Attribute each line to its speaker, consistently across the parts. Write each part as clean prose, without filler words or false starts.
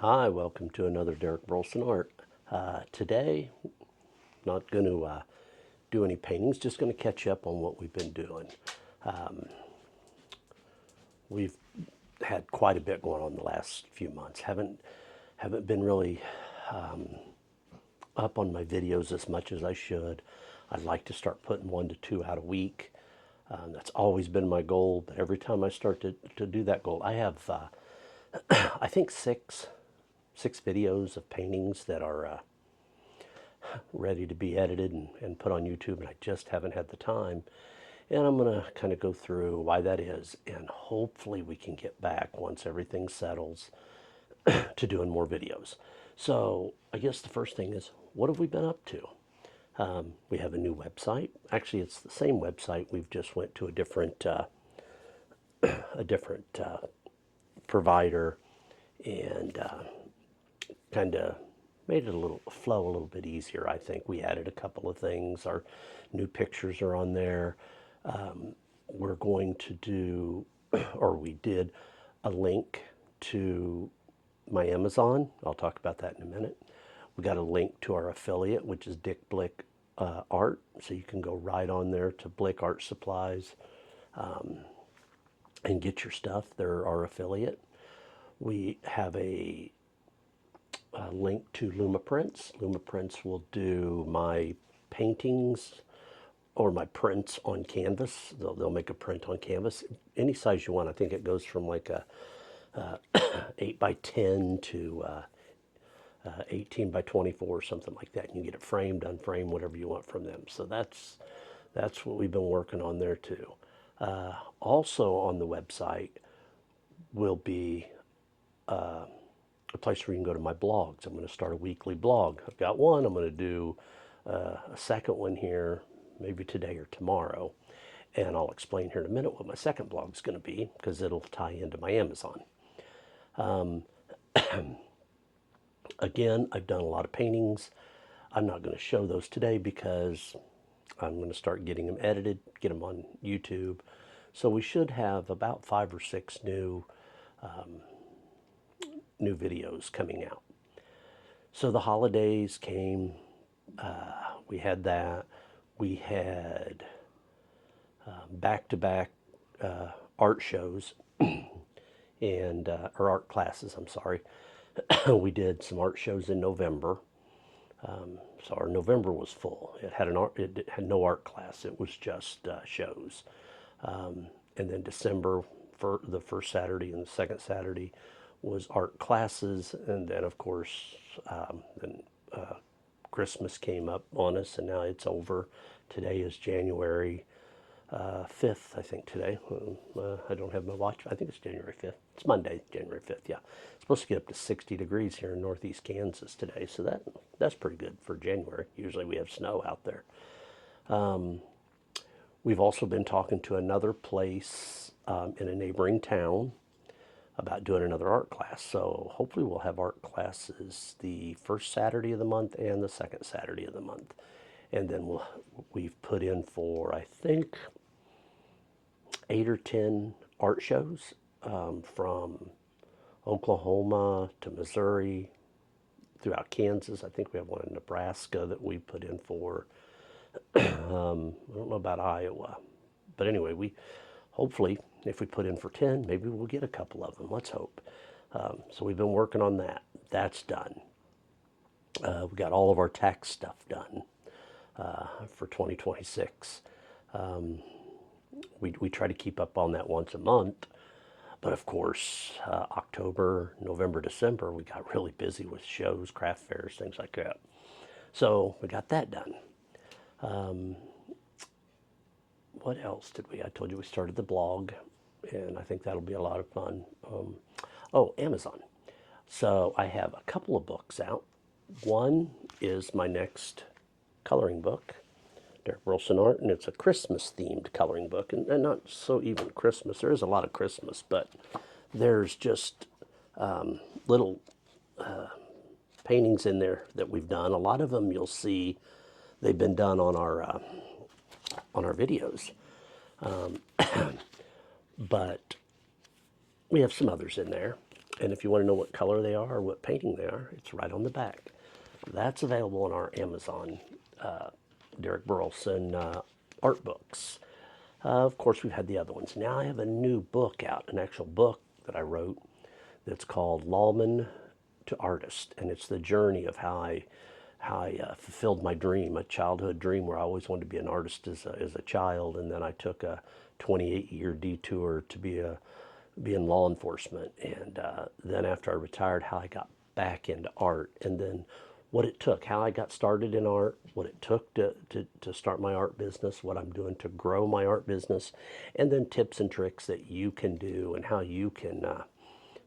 Speaker 1: Hi, welcome to another Burleson Art. Today, not going to do any paintings, just going to catch up on what we've been doing. We've had quite a bit going on the last few months. Haven't been really up on my videos as much as I should. I'd like to start putting 1 to 2 out a week. That's always been my goal, but every time I start to do that goal, I have I think six videos of paintings that are ready to be edited and put on YouTube, and I just haven't had the time. And I'm going to kind of go through why that is, and hopefully we can get back once everything settles to doing more videos. So I guess the first thing is, what have we been up to? We have a new website. Actually, it's the same website. We've just went to a different provider, and kind of made it a little bit easier. I think we added a couple of things. Our new pictures are on there. We're going to do, or we did, a link to my Amazon. I'll talk about that in a minute. We got a link to our affiliate, which is Blick Art, so you can go right on there to Blick Art Supplies and get your stuff. They're our affiliate. We have a link to Luma Prints. Luma Prints will do my paintings or my prints on canvas. They'll make a print on canvas, any size you want. I think it goes from like a 8 by 10 to 18 by 24 or something like that. You can get it framed, unframed, whatever you want from them. So that's what we've been working on there too. Also on the website will be a place where you can go to my blogs. I'm going to start a weekly blog. I've got one. I'm going to do a second one here, maybe today or tomorrow. And I'll explain here in a minute what my second blog is going to be, because it'll tie into my Amazon. Again, I've done a lot of paintings. I'm not going to show those today because I'm going to start getting them edited, get them on YouTube. So we should have about 5 or 6 new videos coming out. So the holidays came, we had that. We had back-to-back art shows and or art classes, I'm sorry. We did some art shows in November. So our November was full. It had no art class. It was just shows. And then December, for the first Saturday and the second Saturday, was art classes. And then of course Christmas came up on us, and now it's over. Today is January 5th, I think today. I don't have my watch. I think it's January 5th. It's Monday, January 5th, yeah. It's supposed to get up to 60 degrees here in northeast Kansas today, so that's pretty good for January. Usually we have snow out there. We've also been talking to another place in a neighboring town about doing another art class. So hopefully we'll have art classes the first Saturday of the month and the second Saturday of the month. And then we've put in for, I think, 8 or 10 art shows from Oklahoma to Missouri, throughout Kansas. I think we have one in Nebraska that we put in for. I don't know about Iowa. But anyway, hopefully, if we put in for 10, maybe we'll get a couple of them. Let's hope. So we've been working on that. That's done. We got all of our tax stuff done for 2026. We try to keep up on that once a month. But of course, October, November, December, we got really busy with shows, craft fairs, things like that. So we got that done. What else did we? I told you we started the blog, and I think that'll be a lot of fun. Oh, Amazon. So I have a couple of books out. One is my next coloring book, Burleson Art, and it's a Christmas-themed coloring book, and not so even Christmas. There is a lot of Christmas, but there's just little paintings in there that we've done. A lot of them you'll see they've been done on our videos, but we have some others in there. And if you want to know what color they are or what painting they are, it's right on the back. That's available on our Amazon Derek Burleson art books. Of course, we've had the other ones. Now I have a new book out, an actual book that I wrote that's called Lawman to Artist, and it's the journey of how I fulfilled my dream, a childhood dream where I always wanted to be an artist as a child, and then I took a 28-year detour to be in law enforcement, and then after I retired, how I got back into art, and then what it took, how I got started in art, what it took to start my art business, what I'm doing to grow my art business, and then tips and tricks that you can do and how you can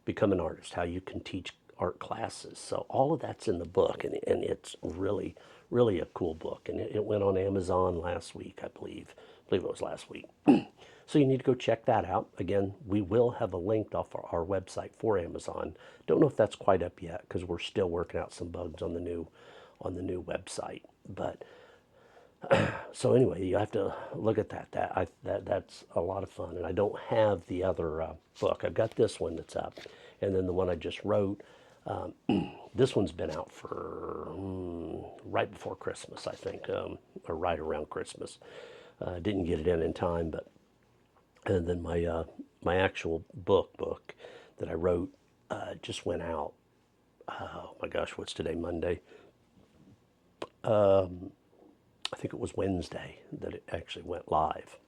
Speaker 1: become an artist, how you can teach art classes. So all of that's in the book, and it's really, really a cool book. And it went on Amazon last week, I believe. I believe it was last week. So you need to go check that out. Again, we will have a link off our website for Amazon. Don't know if that's quite up yet because we're still working out some bugs on the new website. But so anyway, you have to look at that. That's a lot of fun. And I don't have the other book. I've got this one that's up, and then the one I just wrote. This one's been out for right before Christmas, I think, or right around Christmas. Didn't get it in time, but and then my actual book that I wrote just went out. Oh my gosh, what's today? Monday. I think it was Wednesday that it actually went live.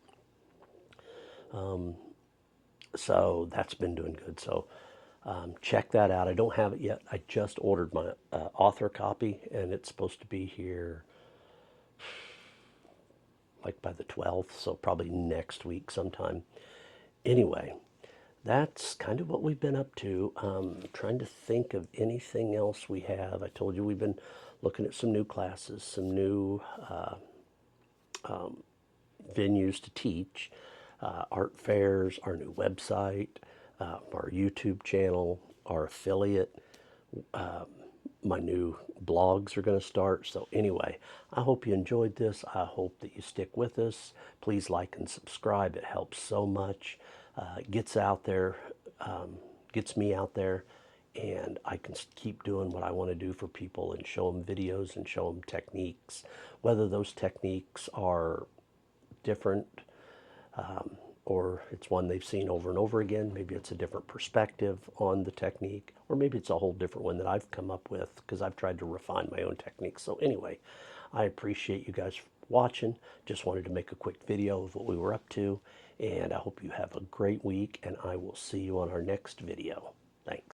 Speaker 1: So that's been doing good. So check that out. I don't have it yet. I just ordered my author copy, and it's supposed to be here like by the 12th, so probably next week sometime. Anyway, that's kind of what we've been up to. Trying to think of anything else we have. I told you we've been looking at some new classes, some new venues to teach, art fairs, our new website, our YouTube channel, our affiliate. My new blogs are going to start. So anyway, I hope you enjoyed this. I hope that you stick with us. Please like and subscribe. It helps so much. It gets out there, gets me out there, and I can keep doing what I want to do for people and show them videos and show them techniques. Whether those techniques are different or it's one they've seen over and over again. Maybe it's a different perspective on the technique, or maybe it's a whole different one that I've come up with because I've tried to refine my own techniques. So anyway, I appreciate you guys watching. Just wanted to make a quick video of what we were up to, and I hope you have a great week, and I will see you on our next video. Thanks.